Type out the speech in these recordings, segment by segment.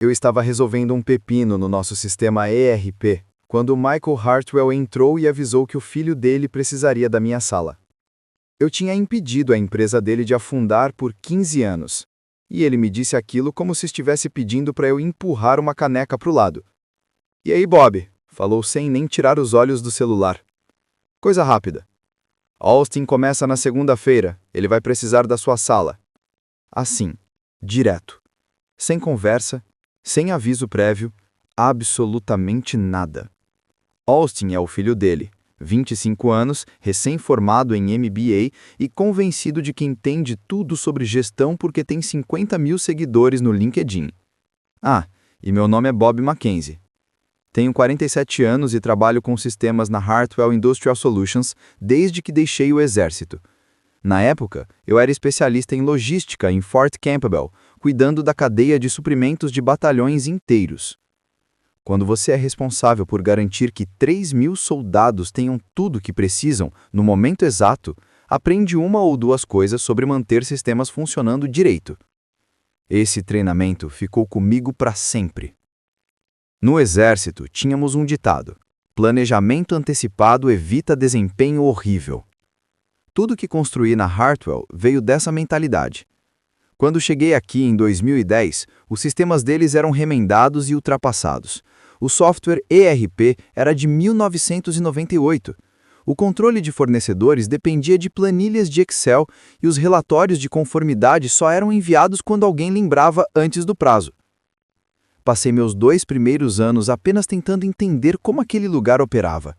Eu estava resolvendo um pepino no nosso sistema ERP, quando Michael Hartwell entrou e avisou que o filho dele precisaria da minha sala. Eu tinha impedido a empresa dele de afundar por 15 anos, e ele me disse aquilo como se estivesse pedindo para eu empurrar uma caneca para o lado. "E aí, Bob?" falou sem nem tirar os olhos do celular. "Coisa rápida. Austin começa na segunda-feira, ele vai precisar da sua sala." Assim, direto. Sem conversa, sem aviso prévio, absolutamente nada. Austin é o filho dele, 25 anos, recém-formado em MBA e convencido de que entende tudo sobre gestão porque tem 50 mil seguidores no LinkedIn. Ah, e meu nome é Bob Mackenzie. Tenho 47 anos e trabalho com sistemas na Hartwell Industrial Solutions desde que deixei o exército. Na época, eu era especialista em logística em Fort Campbell, cuidando da cadeia de suprimentos de batalhões inteiros. Quando você é responsável por garantir que 3.000 soldados tenham tudo o que precisam no momento exato, aprende uma ou duas coisas sobre manter sistemas funcionando direito. Esse treinamento ficou comigo para sempre. No exército, tínhamos um ditado: planejamento antecipado evita desempenho horrível. Tudo que construí na Hartwell veio dessa mentalidade. Quando cheguei aqui em 2010, os sistemas deles eram remendados e ultrapassados. O software ERP era de 1998. O controle de fornecedores dependia de planilhas de Excel e os relatórios de conformidade só eram enviados quando alguém lembrava antes do prazo. Passei meus 2 primeiros anos apenas tentando entender como aquele lugar operava.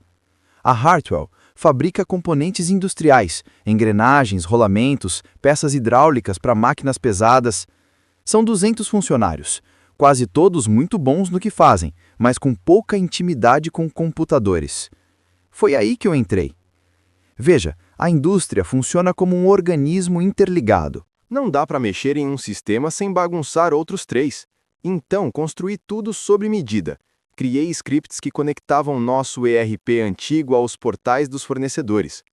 A Hartwell fabrica componentes industriais, engrenagens, rolamentos, peças hidráulicas para máquinas pesadas. São 200 funcionários, quase todos muito bons no que fazem, mas com pouca intimidade com computadores. Foi aí que eu entrei. Veja, a indústria funciona como um organismo interligado. Não dá para mexer em um sistema sem bagunçar outros 3. Então, construí tudo sob medida. Criei scripts que conectavam nosso ERP antigo aos portais dos fornecedores.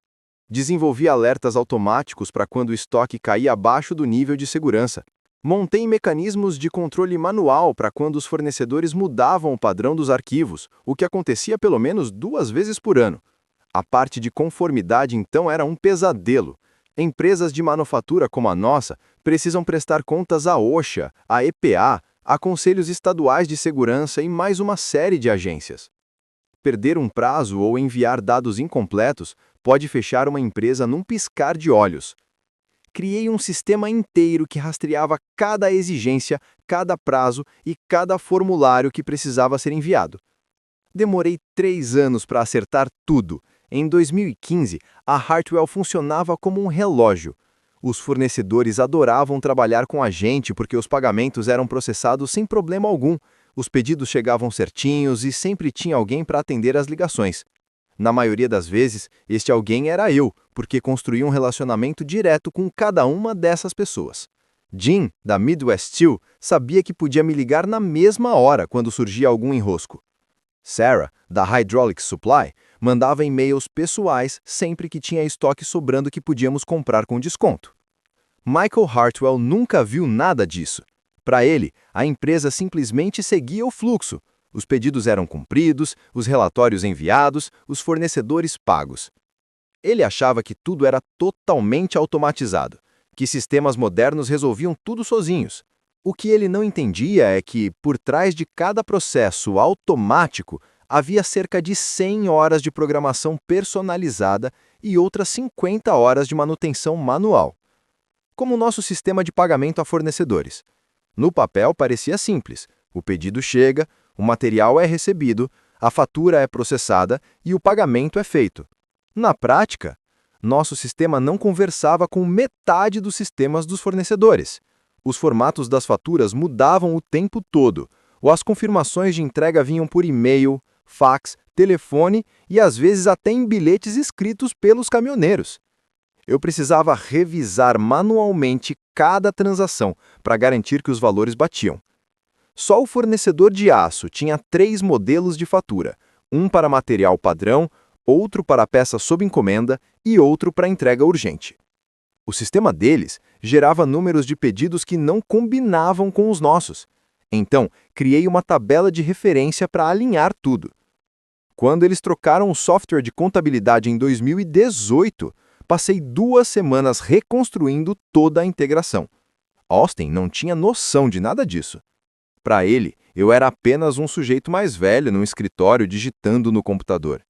Desenvolvi alertas automáticos para quando o estoque caía abaixo do nível de segurança. Montei mecanismos de controle manual para quando os fornecedores mudavam o padrão dos arquivos, o que acontecia pelo menos 2 vezes por ano. A parte de conformidade, então, era um pesadelo. Empresas de manufatura como a nossa precisam prestar contas à OSHA, à EPA, a conselhos estaduais de segurança e mais uma série de agências. Perder um prazo ou enviar dados incompletos pode fechar uma empresa num piscar de olhos. Criei um sistema inteiro que rastreava cada exigência, cada prazo e cada formulário que precisava ser enviado. Demorei 3 anos para acertar tudo. Em 2015, a Hartwell funcionava como um relógio. Os fornecedores adoravam trabalhar com a gente porque os pagamentos eram processados sem problema algum, os pedidos chegavam certinhos e sempre tinha alguém para atender as ligações. Na maioria das vezes, este alguém era eu, porque construí um relacionamento direto com cada uma dessas pessoas. Jim, da Midwest Steel, sabia que podia me ligar na mesma hora quando surgia algum enrosco. Sarah, da Hydraulic Supply, mandava e-mails pessoais sempre que tinha estoque sobrando que podíamos comprar com desconto. Michael Hartwell nunca viu nada disso. Para ele, a empresa simplesmente seguia o fluxo. Os pedidos eram cumpridos, os relatórios enviados, os fornecedores pagos. Ele achava que tudo era totalmente automatizado, que sistemas modernos resolviam tudo sozinhos. O que ele não entendia é que, por trás de cada processo automático, havia cerca de 100 horas de programação personalizada e outras 50 horas de manutenção manual. Como o nosso sistema de pagamento a fornecedores. No papel parecia simples. O pedido chega, o material é recebido, a fatura é processada e o pagamento é feito. Na prática, nosso sistema não conversava com metade dos sistemas dos fornecedores. Os formatos das faturas mudavam o tempo todo, ou as confirmações de entrega vinham por e-mail, fax, telefone e às vezes até em bilhetes escritos pelos caminhoneiros. Eu precisava revisar manualmente cada transação para garantir que os valores batiam. Só o fornecedor de aço tinha 3 modelos de fatura, um para material padrão, outro para peça sob encomenda e outro para entrega urgente. O sistema deles gerava números de pedidos que não combinavam com os nossos. Então, criei uma tabela de referência para alinhar tudo. Quando eles trocaram o software de contabilidade em 2018, passei 2 semanas reconstruindo toda a integração. Austin não tinha noção de nada disso. Para ele, eu era apenas um sujeito mais velho num escritório digitando no computador.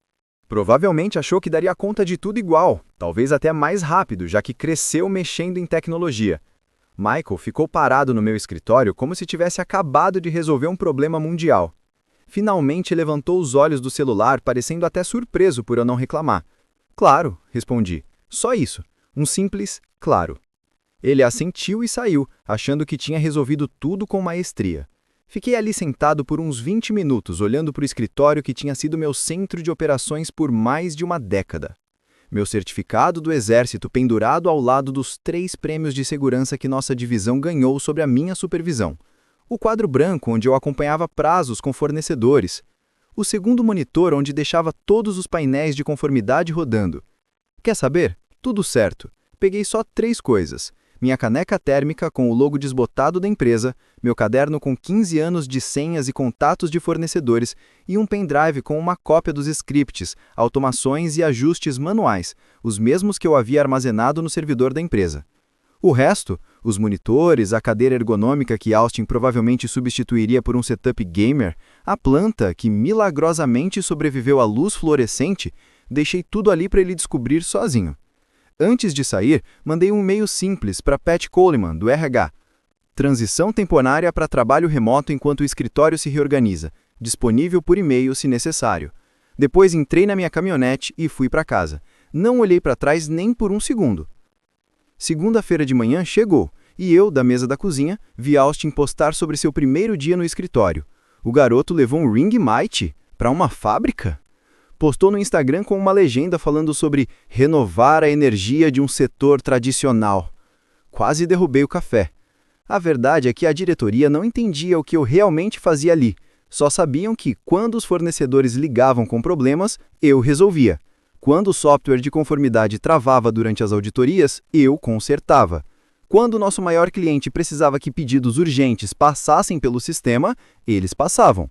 Provavelmente achou que daria conta de tudo igual, talvez até mais rápido, já que cresceu mexendo em tecnologia. Michael ficou parado no meu escritório como se tivesse acabado de resolver um problema mundial. Finalmente levantou os olhos do celular, parecendo até surpreso por eu não reclamar. Claro, respondi. Só isso. Um simples claro. Ele assentiu e saiu, achando que tinha resolvido tudo com maestria. Fiquei ali sentado por uns 20 minutos, olhando para o escritório que tinha sido meu centro de operações por mais de uma década. Meu certificado do Exército pendurado ao lado dos 3 prêmios de segurança que nossa divisão ganhou sob a minha supervisão. O quadro branco onde eu acompanhava prazos com fornecedores. O segundo monitor onde deixava todos os painéis de conformidade rodando. Quer saber? Tudo certo. Peguei só 3 coisas. Minha caneca térmica com o logo desbotado da empresa, meu caderno com 15 anos de senhas e contatos de fornecedores e um pendrive com uma cópia dos scripts, automações e ajustes manuais, os mesmos que eu havia armazenado no servidor da empresa. O resto, os monitores, a cadeira ergonômica que Austin provavelmente substituiria por um setup gamer, a planta que milagrosamente sobreviveu à luz fluorescente, deixei tudo ali para ele descobrir sozinho. Antes de sair, mandei um e-mail simples para Pat Coleman, do RH. Transição temporária para trabalho remoto enquanto o escritório se reorganiza, disponível por e-mail se necessário. Depois entrei na minha caminhonete e fui para casa. Não olhei para trás nem por um segundo. Segunda-feira de manhã chegou, e eu, da mesa da cozinha, vi Austin postar sobre seu primeiro dia no escritório. O garoto levou um Ring Might para uma fábrica? Postou no Instagram com uma legenda falando sobre renovar a energia de um setor tradicional. Quase derrubei o café. A verdade é que a diretoria não entendia o que eu realmente fazia ali. Só sabiam que, quando os fornecedores ligavam com problemas, eu resolvia. Quando o software de conformidade travava durante as auditorias, eu consertava. Quando nosso maior cliente precisava que pedidos urgentes passassem pelo sistema, eles passavam.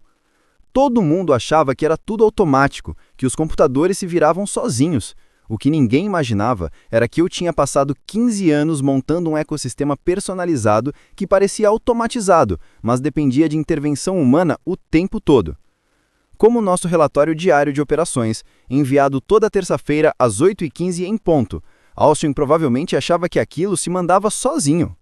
Todo mundo achava que era tudo automático, que os computadores se viravam sozinhos. O que ninguém imaginava era que eu tinha passado 15 anos montando um ecossistema personalizado que parecia automatizado, mas dependia de intervenção humana o tempo todo. Como o nosso relatório diário de operações, enviado toda terça-feira às 8h15 em ponto, Austin provavelmente achava que aquilo se mandava sozinho.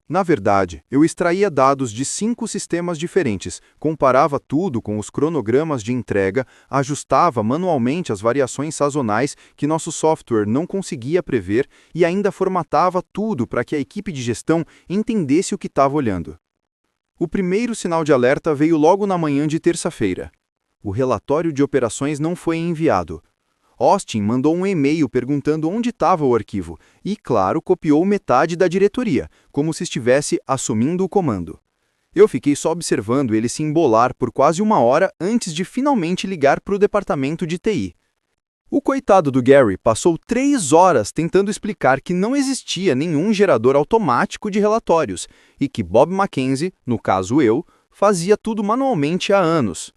Na verdade, eu extraía dados de 5 sistemas diferentes, comparava tudo com os cronogramas de entrega, ajustava manualmente as variações sazonais que nosso software não conseguia prever e ainda formatava tudo para que a equipe de gestão entendesse o que estava olhando. O primeiro sinal de alerta veio logo na manhã de terça-feira. O relatório de operações não foi enviado. Austin mandou um e-mail perguntando onde estava o arquivo e, claro, copiou metade da diretoria, como se estivesse assumindo o comando. Eu fiquei só observando ele se embolar por quase 1 hora antes de finalmente ligar para o departamento de TI. O coitado do Gary passou 3 horas tentando explicar que não existia nenhum gerador automático de relatórios e que Bob Mackenzie, no caso eu, fazia tudo manualmente há anos.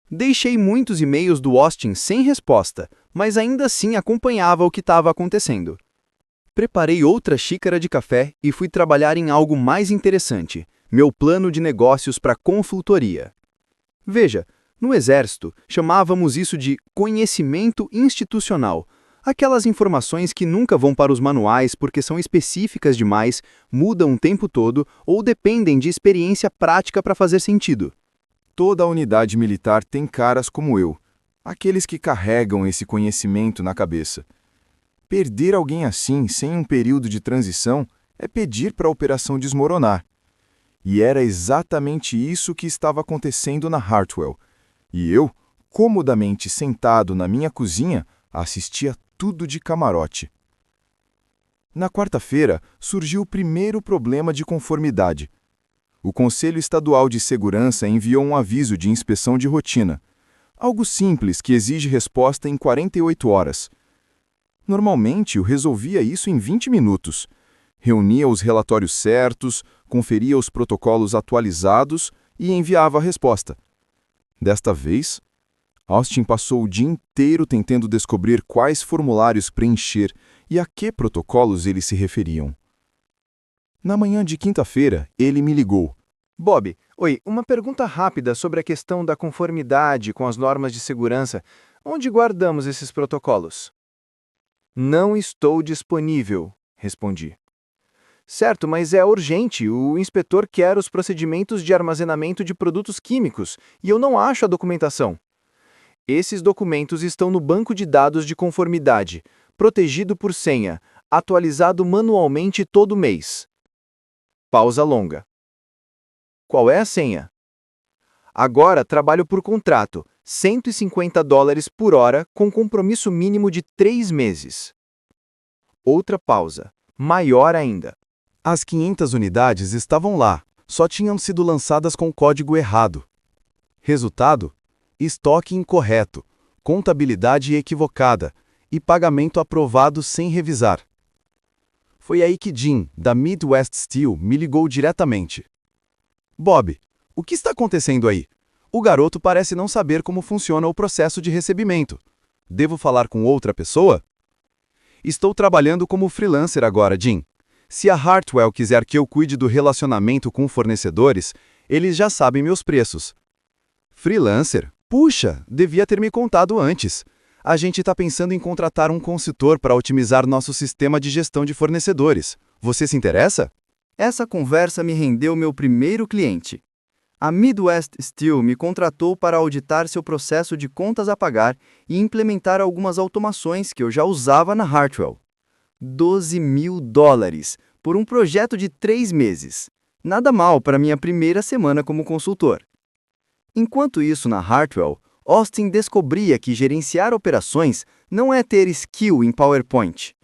Deixei muitos e-mails do Austin sem resposta, mas ainda assim acompanhava o que estava acontecendo. Preparei outra xícara de café e fui trabalhar em algo mais interessante, meu plano de negócios para consultoria. Veja, no Exército, chamávamos isso de conhecimento institucional, aquelas informações que nunca vão para os manuais porque são específicas demais, mudam o tempo todo ou dependem de experiência prática para fazer sentido. Toda a unidade militar tem caras como eu, aqueles que carregam esse conhecimento na cabeça. Perder alguém assim, sem um período de transição, é pedir para a operação desmoronar. E era exatamente isso que estava acontecendo na Hartwell. E eu, comodamente sentado na minha cozinha, assistia tudo de camarote. Na quarta-feira, surgiu o primeiro problema de conformidade. O Conselho Estadual de Segurança enviou um aviso de inspeção de rotina. Algo simples que exige resposta em 48 horas. Normalmente, eu resolvia isso em 20 minutos. Reunia os relatórios certos, conferia os protocolos atualizados e enviava a resposta. Desta vez, Austin passou o dia inteiro tentando descobrir quais formulários preencher e a que protocolos eles se referiam. Na manhã de quinta-feira, ele me ligou. Bob, oi, uma pergunta rápida sobre a questão da conformidade com as normas de segurança. Onde guardamos esses protocolos? Não estou disponível, respondi. Certo, mas é urgente. O inspetor quer os procedimentos de armazenamento de produtos químicos e eu não acho a documentação. Esses documentos estão no banco de dados de conformidade, protegido por senha, atualizado manualmente todo mês. Pausa longa. Qual é a senha? Agora trabalho por contrato, $150 por hora, com compromisso mínimo de 3 meses. Outra pausa, maior ainda. As 500 unidades estavam lá, só tinham sido lançadas com código errado. Resultado? Estoque incorreto, contabilidade equivocada e pagamento aprovado sem revisar. Foi aí que Jim, da Midwest Steel, me ligou diretamente. Bob, o que está acontecendo aí? O garoto parece não saber como funciona o processo de recebimento. Devo falar com outra pessoa? Estou trabalhando como freelancer agora, Jim. Se a Hartwell quiser que eu cuide do relacionamento com fornecedores, eles já sabem meus preços. Freelancer? Puxa, devia ter me contado antes. A gente está pensando em contratar um consultor para otimizar nosso sistema de gestão de fornecedores. Você se interessa? Essa conversa me rendeu meu primeiro cliente. A Midwest Steel me contratou para auditar seu processo de contas a pagar e implementar algumas automações que eu já usava na Hartwell. $12.000 por um projeto de 3 meses. Nada mal para minha primeira semana como consultor. Enquanto isso, na Hartwell, Austin descobria que gerenciar operações não é ter skill em PowerPoint.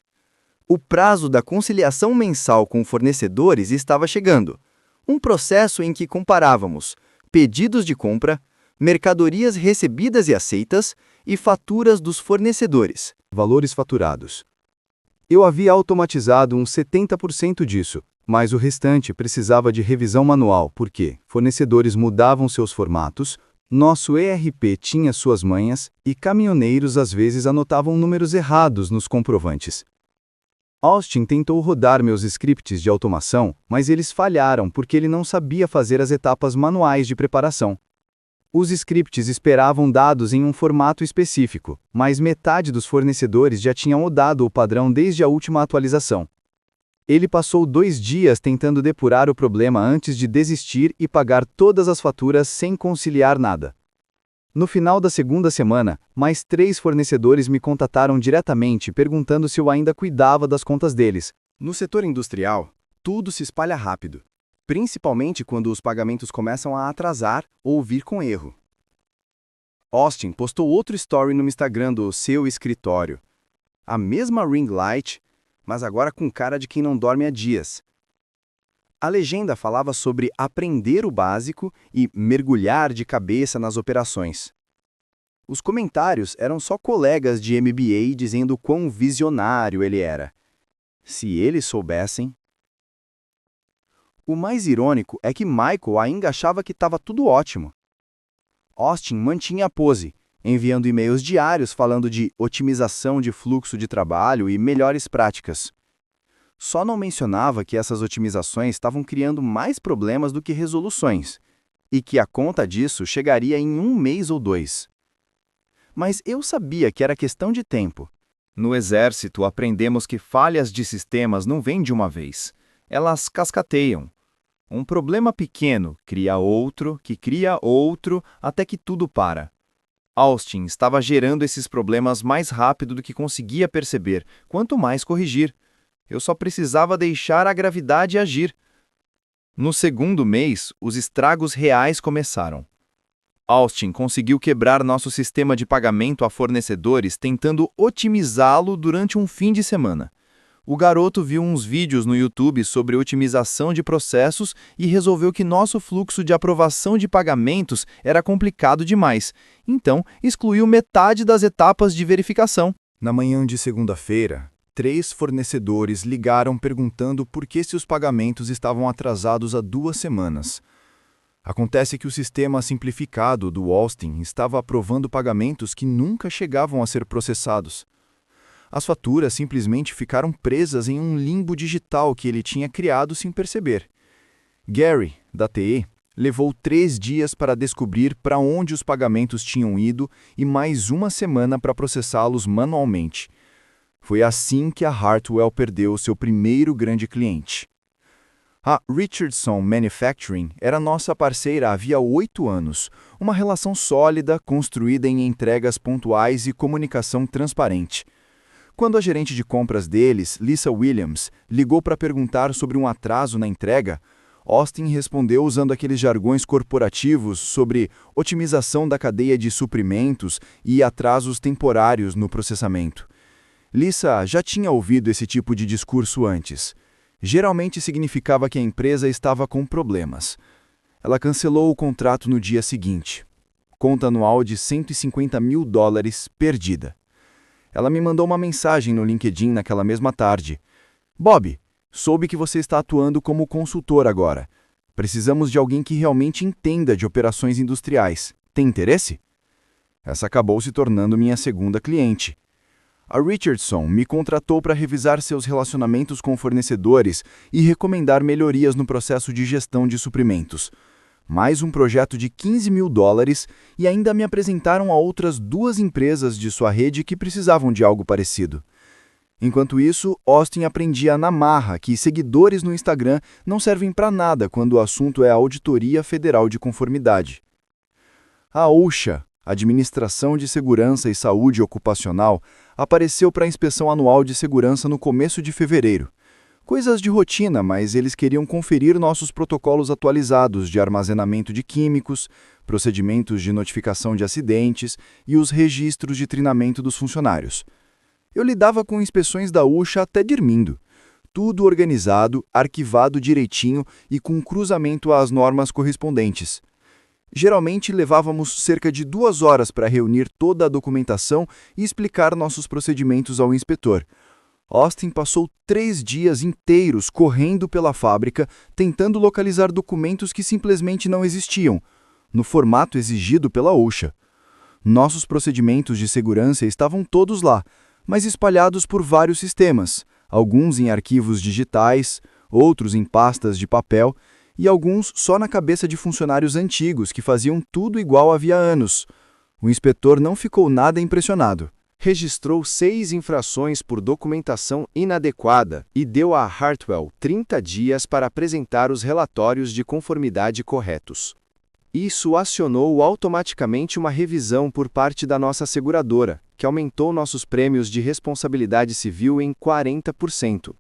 O prazo da conciliação mensal com fornecedores estava chegando. Um processo em que comparávamos pedidos de compra, mercadorias recebidas e aceitas e faturas dos fornecedores. Valores faturados. Eu havia automatizado uns 70% disso, mas o restante precisava de revisão manual porque fornecedores mudavam seus formatos, nosso ERP tinha suas manhas e caminhoneiros às vezes anotavam números errados nos comprovantes. Austin tentou rodar meus scripts de automação, mas eles falharam porque ele não sabia fazer as etapas manuais de preparação. Os scripts esperavam dados em um formato específico, mas metade dos fornecedores já tinham mudado o padrão desde a última atualização. Ele passou 2 dias tentando depurar o problema antes de desistir e pagar todas as faturas sem conciliar nada. No final da segunda semana, mais 3 fornecedores me contataram diretamente perguntando se eu ainda cuidava das contas deles. No setor industrial, tudo se espalha rápido, principalmente quando os pagamentos começam a atrasar ou vir com erro. Austin postou outro story no Instagram do seu escritório. A mesma ring light, mas agora com cara de quem não dorme há dias. A legenda falava sobre aprender o básico e mergulhar de cabeça nas operações. Os comentários eram só colegas de MBA dizendo quão visionário ele era. Se eles soubessem... O mais irônico é que Michael ainda achava que estava tudo ótimo. Austin mantinha a pose, enviando e-mails diários falando de otimização de fluxo de trabalho e melhores práticas. Só não mencionava que essas otimizações estavam criando mais problemas do que resoluções, e que a conta disso chegaria em 1 mês ou 2. Mas eu sabia que era questão de tempo. No exército, aprendemos que falhas de sistemas não vêm de uma vez. Elas cascateiam. Um problema pequeno cria outro, que cria outro, até que tudo para. Austin estava gerando esses problemas mais rápido do que conseguia perceber, quanto mais corrigir. Eu só precisava deixar a gravidade agir. No segundo mês, os estragos reais começaram. Austin conseguiu quebrar nosso sistema de pagamento a fornecedores tentando otimizá-lo durante um fim de semana. O garoto viu uns vídeos no YouTube sobre otimização de processos e resolveu que nosso fluxo de aprovação de pagamentos era complicado demais, então excluiu metade das etapas de verificação. Na manhã de segunda-feira, 3 fornecedores ligaram perguntando por que seus pagamentos estavam atrasados há 2 semanas. Acontece que o sistema simplificado do Austin estava aprovando pagamentos que nunca chegavam a ser processados. As faturas simplesmente ficaram presas em um limbo digital que ele tinha criado sem perceber. Gary, da TE, levou 3 dias para descobrir para onde os pagamentos tinham ido e mais uma semana para processá-los manualmente. Foi assim que a Hartwell perdeu seu primeiro grande cliente. A Richardson Manufacturing era nossa parceira havia 8 anos, uma relação sólida construída em entregas pontuais e comunicação transparente. Quando a gerente de compras deles, Lisa Williams, ligou para perguntar sobre um atraso na entrega, Austin respondeu usando aqueles jargões corporativos sobre otimização da cadeia de suprimentos e atrasos temporários no processamento. Lisa já tinha ouvido esse tipo de discurso antes. Geralmente significava que a empresa estava com problemas. Ela cancelou o contrato no dia seguinte. Conta anual de $150 mil perdida. Ela me mandou uma mensagem no LinkedIn naquela mesma tarde. Bob, soube que você está atuando como consultor agora. Precisamos de alguém que realmente entenda de operações industriais. Tem interesse? Essa acabou se tornando minha segunda cliente. A Richardson me contratou para revisar seus relacionamentos com fornecedores e recomendar melhorias no processo de gestão de suprimentos. Mais um projeto de $15 mil e ainda me apresentaram a outras 2 empresas de sua rede que precisavam de algo parecido. Enquanto isso, Austin aprendia na marra que seguidores no Instagram não servem para nada quando o assunto é a Auditoria Federal de Conformidade. A OSHA, Administração de Segurança e Saúde Ocupacional, apareceu para a inspeção anual de segurança no começo de fevereiro. Coisas de rotina, mas eles queriam conferir nossos protocolos atualizados de armazenamento de químicos, procedimentos de notificação de acidentes e os registros de treinamento dos funcionários. Eu lidava com inspeções da OSHA até dormindo. Tudo organizado, arquivado direitinho e com cruzamento às normas correspondentes. Geralmente levávamos cerca de 2 horas para reunir toda a documentação e explicar nossos procedimentos ao inspetor. Austin passou 3 dias inteiros correndo pela fábrica, tentando localizar documentos que simplesmente não existiam, no formato exigido pela OSHA. Nossos procedimentos de segurança estavam todos lá, mas espalhados por vários sistemas, alguns em arquivos digitais, outros em pastas de papel, e alguns só na cabeça de funcionários antigos que faziam tudo igual havia anos. O inspetor não ficou nada impressionado. Registrou 6 infrações por documentação inadequada e deu a Hartwell 30 dias para apresentar os relatórios de conformidade corretos. Isso acionou automaticamente uma revisão por parte da nossa seguradora, que aumentou nossos prêmios de responsabilidade civil em 40%.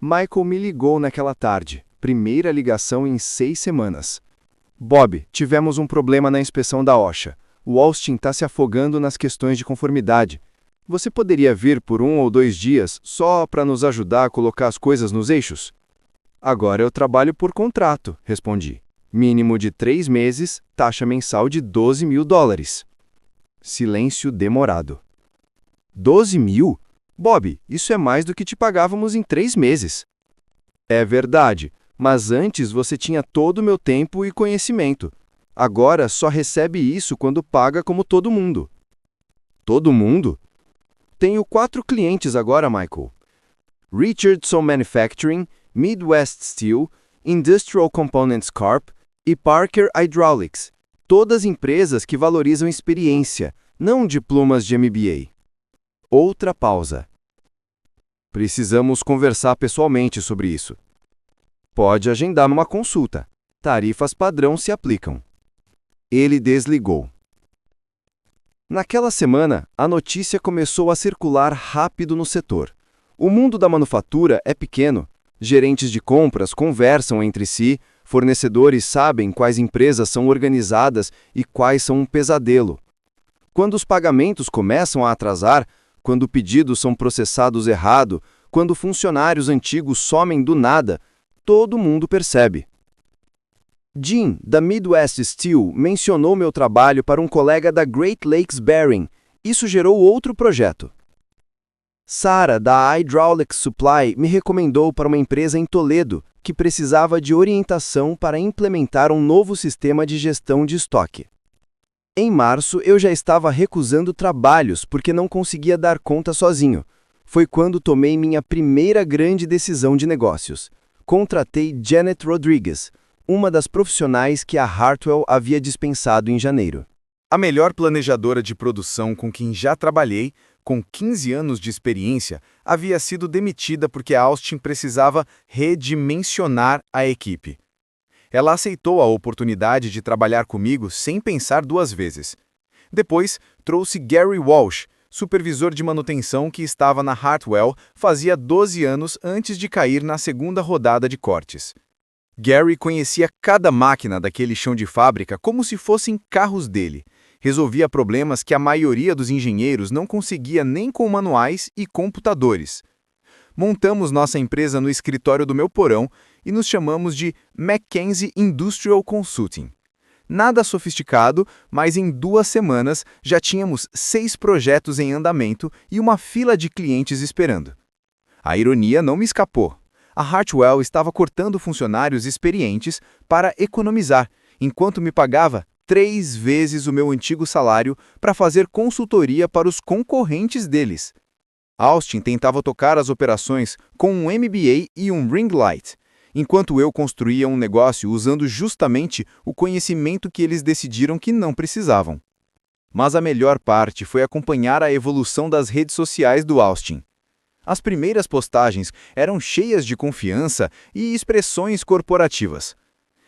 Michael me ligou naquela tarde. Primeira ligação em 6 semanas. Bob, tivemos um problema na inspeção da OSHA. O Austin está se afogando nas questões de conformidade. Você poderia vir por 1 ou 2 dias só para nos ajudar a colocar as coisas nos eixos? Agora eu trabalho por contrato, respondi. Mínimo de 3 meses, taxa mensal de $12 mil. Silêncio demorado. 12 mil? Bob, isso é mais do que te pagávamos em 3 meses. É verdade. Mas antes você tinha todo o meu tempo e conhecimento. Agora só recebe isso quando paga como todo mundo. Todo mundo? Tenho 4 clientes agora, Michael. Richardson Manufacturing, Midwest Steel, Industrial Components Corp. E Parker Hydraulics. Todas empresas que valorizam experiência, não diplomas de MBA. Outra pausa. Precisamos conversar pessoalmente sobre isso. Pode agendar uma consulta. Tarifas padrão se aplicam. Ele desligou. Naquela semana, a notícia começou a circular rápido no setor. O mundo da manufatura é pequeno. Gerentes de compras conversam entre si, fornecedores sabem quais empresas são organizadas e quais são um pesadelo. Quando os pagamentos começam a atrasar, quando pedidos são processados errado, quando funcionários antigos somem do nada, todo mundo percebe. Jim, da Midwest Steel, mencionou meu trabalho para um colega da Great Lakes Bearing. Isso gerou outro projeto. Sarah, da Hydraulic Supply, me recomendou para uma empresa em Toledo que precisava de orientação para implementar um novo sistema de gestão de estoque. Em março, eu já estava recusando trabalhos porque não conseguia dar conta sozinho. Foi quando tomei minha primeira grande decisão de negócios. Contratei Janet Rodrigues, uma das profissionais que a Hartwell havia dispensado em janeiro. A melhor planejadora de produção com quem já trabalhei, com 15 anos de experiência, havia sido demitida porque a Austin precisava redimensionar a equipe. Ela aceitou a oportunidade de trabalhar comigo sem pensar duas vezes. Depois, trouxe Gary Walsh, supervisor de manutenção que estava na Hartwell fazia 12 anos antes de cair na segunda rodada de cortes. Gary conhecia cada máquina daquele chão de fábrica como se fossem carros dele. Resolvia problemas que a maioria dos engenheiros não conseguia nem com manuais e computadores. Montamos nossa empresa no escritório do meu porão e nos chamamos de Mackenzie Industrial Consulting. Nada sofisticado, mas em 2 semanas já tínhamos 6 projetos em andamento e uma fila de clientes esperando. A ironia não me escapou. A Hartwell estava cortando funcionários experientes para economizar, enquanto me pagava 3 vezes o meu antigo salário para fazer consultoria para os concorrentes deles. Austin tentava tocar as operações com um MBA e um ring light, enquanto eu construía um negócio usando justamente o conhecimento que eles decidiram que não precisavam. Mas a melhor parte foi acompanhar a evolução das redes sociais do Austin. As primeiras postagens eram cheias de confiança e expressões corporativas.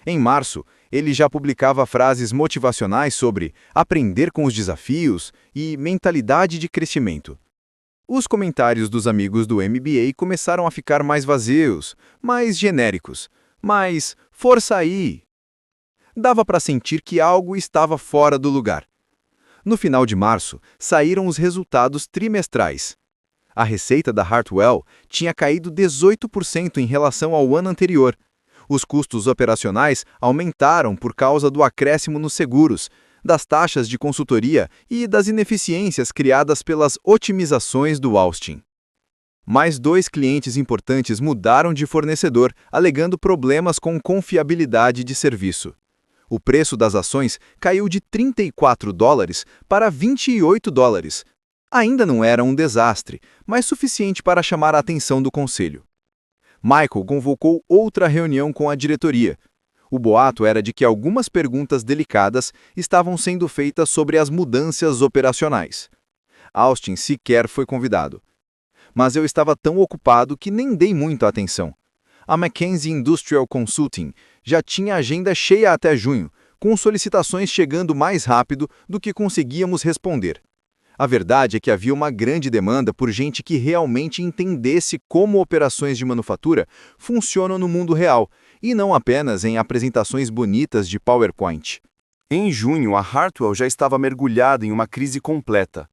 Em março, ele já publicava frases motivacionais sobre aprender com os desafios e mentalidade de crescimento. Os comentários dos amigos do MBA começaram a ficar mais vazios, mais genéricos, mais força aí. Dava para sentir que algo estava fora do lugar. No final de março, saíram os resultados trimestrais. A receita da Hartwell tinha caído 18% em relação ao ano anterior. Os custos operacionais aumentaram por causa do acréscimo nos seguros, das taxas de consultoria e das ineficiências criadas pelas otimizações do Austin. Mais 2 clientes importantes mudaram de fornecedor, alegando problemas com confiabilidade de serviço. O preço das ações caiu de $34 para $28. Ainda não era um desastre, mas suficiente para chamar a atenção do conselho. Michael convocou outra reunião com a diretoria. O boato era de que algumas perguntas delicadas estavam sendo feitas sobre as mudanças operacionais. Austin sequer foi convidado. Mas eu estava tão ocupado que nem dei muita atenção. A Mackenzie Industrial Consulting já tinha agenda cheia até junho, com solicitações chegando mais rápido do que conseguíamos responder. A verdade é que havia uma grande demanda por gente que realmente entendesse como operações de manufatura funcionam no mundo real, e não apenas em apresentações bonitas de PowerPoint. Em junho, a Hartwell já estava mergulhada em uma crise completa.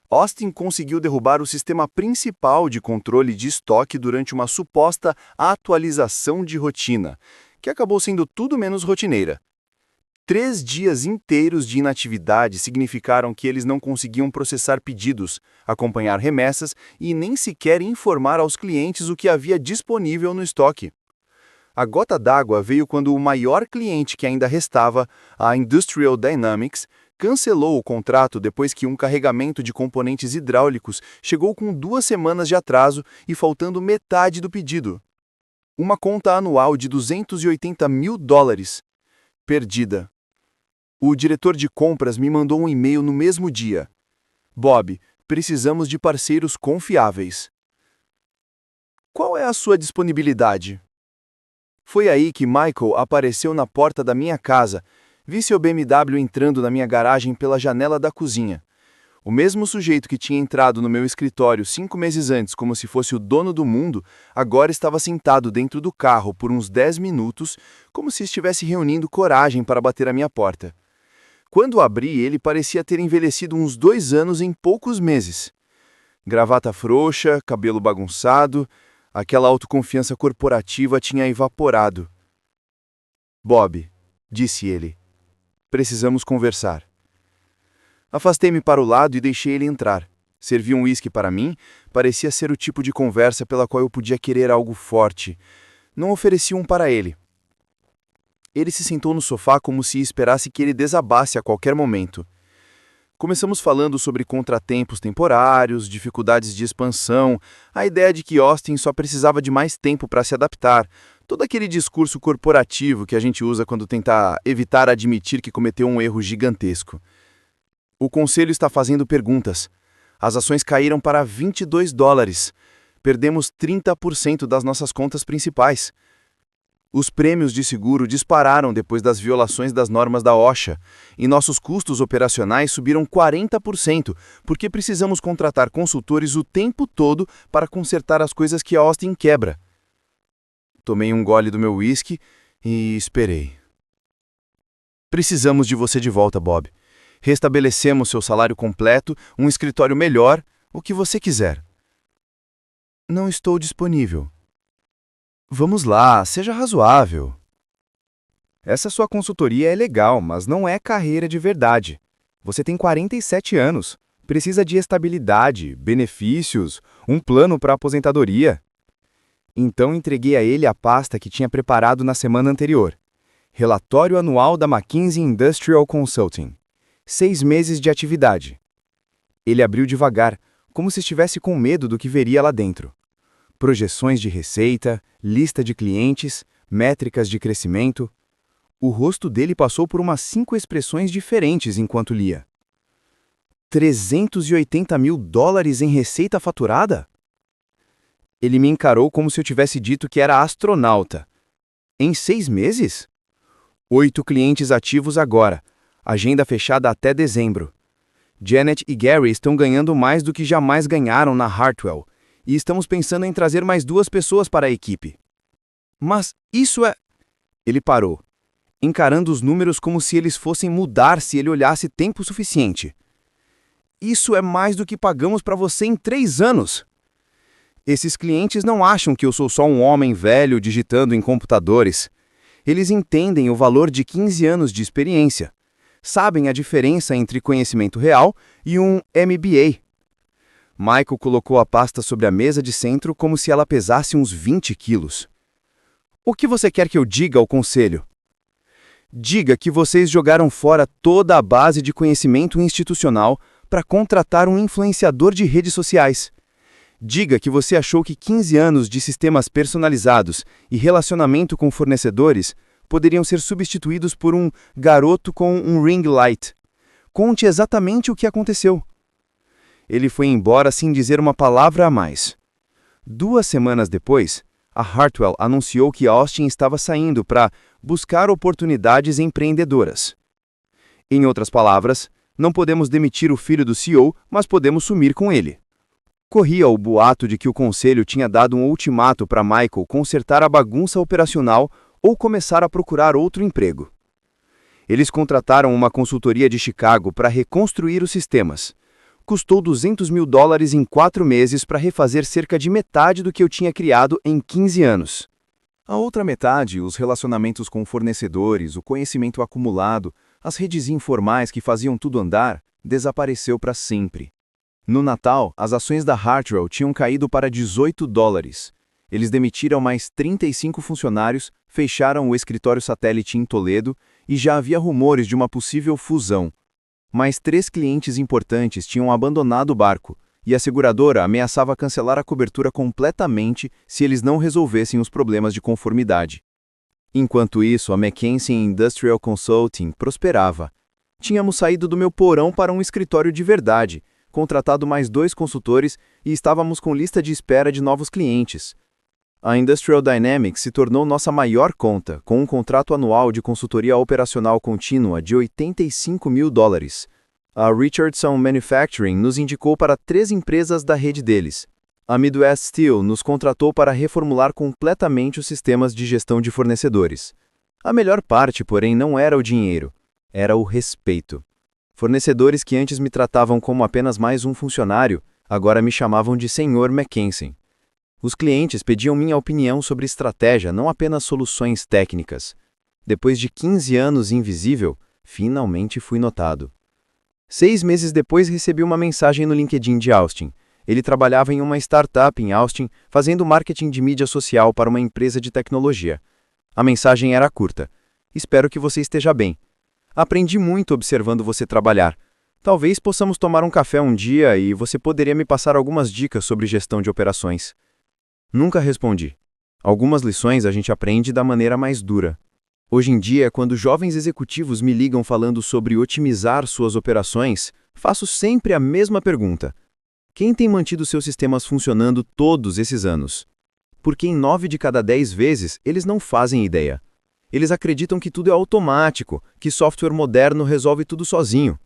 Austin conseguiu derrubar o sistema principal de controle de estoque durante uma suposta atualização de rotina, que acabou sendo tudo menos rotineira. 3 dias inteiros de inatividade significaram que eles não conseguiam processar pedidos, acompanhar remessas e nem sequer informar aos clientes o que havia disponível no estoque. A gota d'água veio quando o maior cliente que ainda restava, a Industrial Dynamics, cancelou o contrato depois que um carregamento de componentes hidráulicos chegou com 2 semanas de atraso e faltando metade do pedido. Uma conta anual de $280 mil. Perdida. O diretor de compras me mandou um e-mail no mesmo dia. Bob, precisamos de parceiros confiáveis. Qual é a sua disponibilidade? Foi aí que Michael apareceu na porta da minha casa. Vi seu BMW entrando na minha garagem pela janela da cozinha. O mesmo sujeito que tinha entrado no meu escritório 5 meses antes como se fosse o dono do mundo, agora estava sentado dentro do carro por uns 10 minutos, como se estivesse reunindo coragem para bater à minha porta. Quando abri, ele parecia ter envelhecido uns 2 anos em poucos meses. Gravata frouxa, cabelo bagunçado, aquela autoconfiança corporativa tinha evaporado. Bob, disse ele, precisamos conversar. Afastei-me para o lado e deixei ele entrar. Servia um uísque para mim, parecia ser o tipo de conversa pela qual eu podia querer algo forte. Não ofereci um para ele. Ele se sentou no sofá como se esperasse que ele desabasse a qualquer momento. Começamos falando sobre contratempos temporários, dificuldades de expansão, a ideia de que Austin só precisava de mais tempo para se adaptar, todo aquele discurso corporativo que a gente usa quando tenta evitar admitir que cometeu um erro gigantesco. O conselho está fazendo perguntas. As ações caíram para $22. Perdemos 30% das nossas contas principais. Os prêmios de seguro dispararam depois das violações das normas da OSHA, e nossos custos operacionais subiram 40%, porque precisamos contratar consultores o tempo todo para consertar as coisas que a Austin quebra. Tomei um gole do meu uísque e esperei. Precisamos de você de volta, Bob. Restabelecemos seu salário completo, um escritório melhor, o que você quiser. Não estou disponível. Vamos lá, seja razoável. Essa sua consultoria é legal, mas não é carreira de verdade. Você tem 47 anos, precisa de estabilidade, benefícios, um plano para aposentadoria. Então entreguei a ele a pasta que tinha preparado na semana anterior. Relatório anual da McKinsey Industrial Consulting. 6 meses de atividade. Ele abriu devagar, como se estivesse com medo do que veria lá dentro. Projeções de receita, lista de clientes, métricas de crescimento. O rosto dele passou por umas 5 expressões diferentes enquanto lia. $380 mil em receita faturada? Ele me encarou como se eu tivesse dito que era astronauta. Em 6 meses? 8 clientes ativos agora. Agenda fechada até dezembro. Janet e Gary estão ganhando mais do que jamais ganharam na Hartwell, e estamos pensando em trazer mais 2 pessoas para a equipe. Mas isso é... Ele parou, encarando os números como se eles fossem mudar se ele olhasse tempo suficiente. Isso é mais do que pagamos para você em 3 anos. Esses clientes não acham que eu sou só um homem velho digitando em computadores. Eles entendem o valor de 15 anos de experiência. Sabem a diferença entre conhecimento real e um MBA. Michael colocou a pasta sobre a mesa de centro como se ela pesasse uns 20 quilos. O que você quer que eu diga ao conselho? Diga que vocês jogaram fora toda a base de conhecimento institucional para contratar um influenciador de redes sociais. Diga que você achou que 15 anos de sistemas personalizados e relacionamento com fornecedores poderiam ser substituídos por um garoto com um ring light. Conte exatamente o que aconteceu. Ele foi embora sem dizer uma palavra a mais. 2 semanas depois, a Hartwell anunciou que Austin estava saindo para buscar oportunidades empreendedoras. Em outras palavras, não podemos demitir o filho do CEO, mas podemos sumir com ele. Corria o boato de que o conselho tinha dado um ultimato para Michael consertar a bagunça operacional ou começar a procurar outro emprego. Eles contrataram uma consultoria de Chicago para reconstruir os sistemas. Custou $200 mil em 4 meses para refazer cerca de metade do que eu tinha criado em 15 anos. A outra metade, os relacionamentos com fornecedores, o conhecimento acumulado, as redes informais que faziam tudo andar, desapareceu para sempre. No Natal, as ações da Hartwell tinham caído para $18. Eles demitiram mais 35 funcionários, fecharam o escritório satélite em Toledo e já havia rumores de uma possível fusão. Mais 3 clientes importantes tinham abandonado o barco, e a seguradora ameaçava cancelar a cobertura completamente se eles não resolvessem os problemas de conformidade. Enquanto isso, a McKinsey Industrial Consulting prosperava. Tínhamos saído do meu porão para um escritório de verdade, contratado mais 2 consultores e estávamos com lista de espera de novos clientes. A Industrial Dynamics se tornou nossa maior conta, com um contrato anual de consultoria operacional contínua de $85 mil. A Richardson Manufacturing nos indicou para 3 empresas da rede deles. A Midwest Steel nos contratou para reformular completamente os sistemas de gestão de fornecedores. A melhor parte, porém, não era o dinheiro, era o respeito. Fornecedores que antes me tratavam como apenas mais um funcionário, agora me chamavam de Sr. Mackenzie. Os clientes pediam minha opinião sobre estratégia, não apenas soluções técnicas. Depois de 15 anos invisível, finalmente fui notado. 6 meses depois recebi uma mensagem no LinkedIn de Austin. Ele trabalhava em uma startup em Austin, fazendo marketing de mídia social para uma empresa de tecnologia. A mensagem era curta. Espero que você esteja bem. Aprendi muito observando você trabalhar. Talvez possamos tomar um café um dia e você poderia me passar algumas dicas sobre gestão de operações. Nunca respondi. Algumas lições a gente aprende da maneira mais dura. Hoje em dia, quando jovens executivos me ligam falando sobre otimizar suas operações, faço sempre a mesma pergunta. Quem tem mantido seus sistemas funcionando todos esses anos? Porque em 9 de cada 10 vezes, eles não fazem ideia. Eles acreditam que tudo é automático, que software moderno resolve tudo sozinho.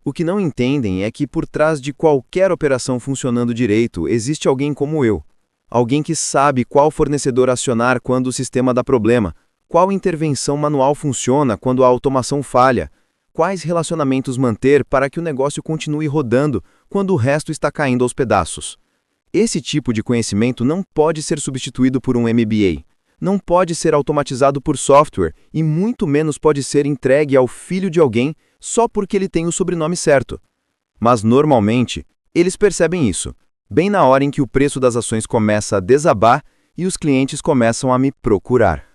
O que não entendem é que por trás de qualquer operação funcionando direito, existe alguém como eu. Alguém que sabe qual fornecedor acionar quando o sistema dá problema, qual intervenção manual funciona quando a automação falha, quais relacionamentos manter para que o negócio continue rodando quando o resto está caindo aos pedaços. Esse tipo de conhecimento não pode ser substituído por um MBA. Não pode ser automatizado por software e muito menos pode ser entregue ao filho de alguém só porque ele tem o sobrenome certo. Mas, normalmente, eles percebem isso, bem na hora em que o preço das ações começa a desabar e os clientes começam a me procurar.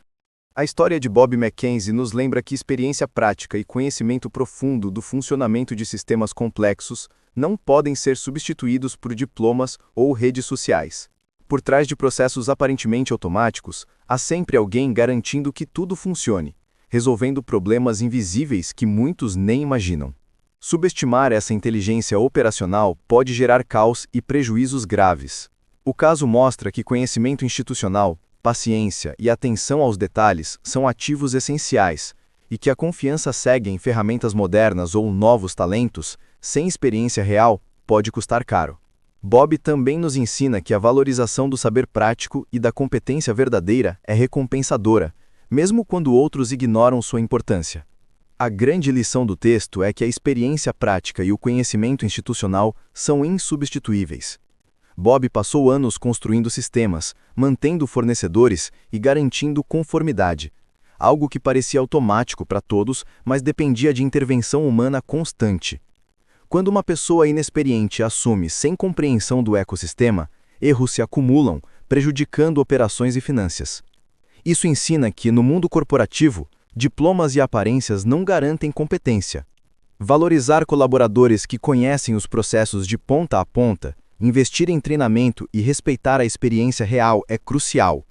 A história de Bob McKenzie nos lembra que experiência prática e conhecimento profundo do funcionamento de sistemas complexos não podem ser substituídos por diplomas ou redes sociais. Por trás de processos aparentemente automáticos, há sempre alguém garantindo que tudo funcione, resolvendo problemas invisíveis que muitos nem imaginam. Subestimar essa inteligência operacional pode gerar caos e prejuízos graves. O caso mostra que conhecimento institucional, paciência e atenção aos detalhes são ativos essenciais, e que a confiança cega em ferramentas modernas ou novos talentos, sem experiência real, pode custar caro. Bob também nos ensina que a valorização do saber prático e da competência verdadeira é recompensadora, mesmo quando outros ignoram sua importância. A grande lição do texto é que a experiência prática e o conhecimento institucional são insubstituíveis. Bob passou anos construindo sistemas, mantendo fornecedores e garantindo conformidade, algo que parecia automático para todos, mas dependia de intervenção humana constante. Quando uma pessoa inexperiente assume sem compreensão do ecossistema, erros se acumulam, prejudicando operações e finanças. Isso ensina que, no mundo corporativo, diplomas e aparências não garantem competência. Valorizar colaboradores que conhecem os processos de ponta a ponta, investir em treinamento e respeitar a experiência real é crucial.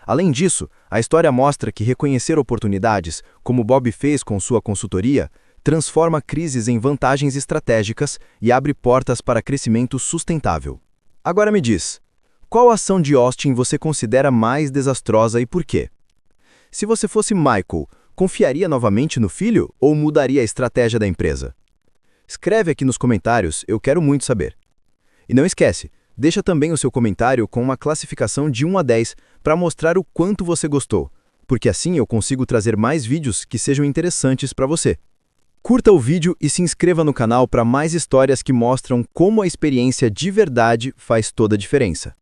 Além disso, a história mostra que reconhecer oportunidades, como Bob fez com sua consultoria, transforma crises em vantagens estratégicas e abre portas para crescimento sustentável. Agora me diz, qual ação de Austin você considera mais desastrosa e por quê? Se você fosse Michael, confiaria novamente no filho ou mudaria a estratégia da empresa? Escreve aqui nos comentários, eu quero muito saber. E não esquece, deixa também o seu comentário com uma classificação de 1 a 10 para mostrar o quanto você gostou, porque assim eu consigo trazer mais vídeos que sejam interessantes para você. Curta o vídeo e se inscreva no canal para mais histórias que mostram como a experiência de verdade faz toda a diferença.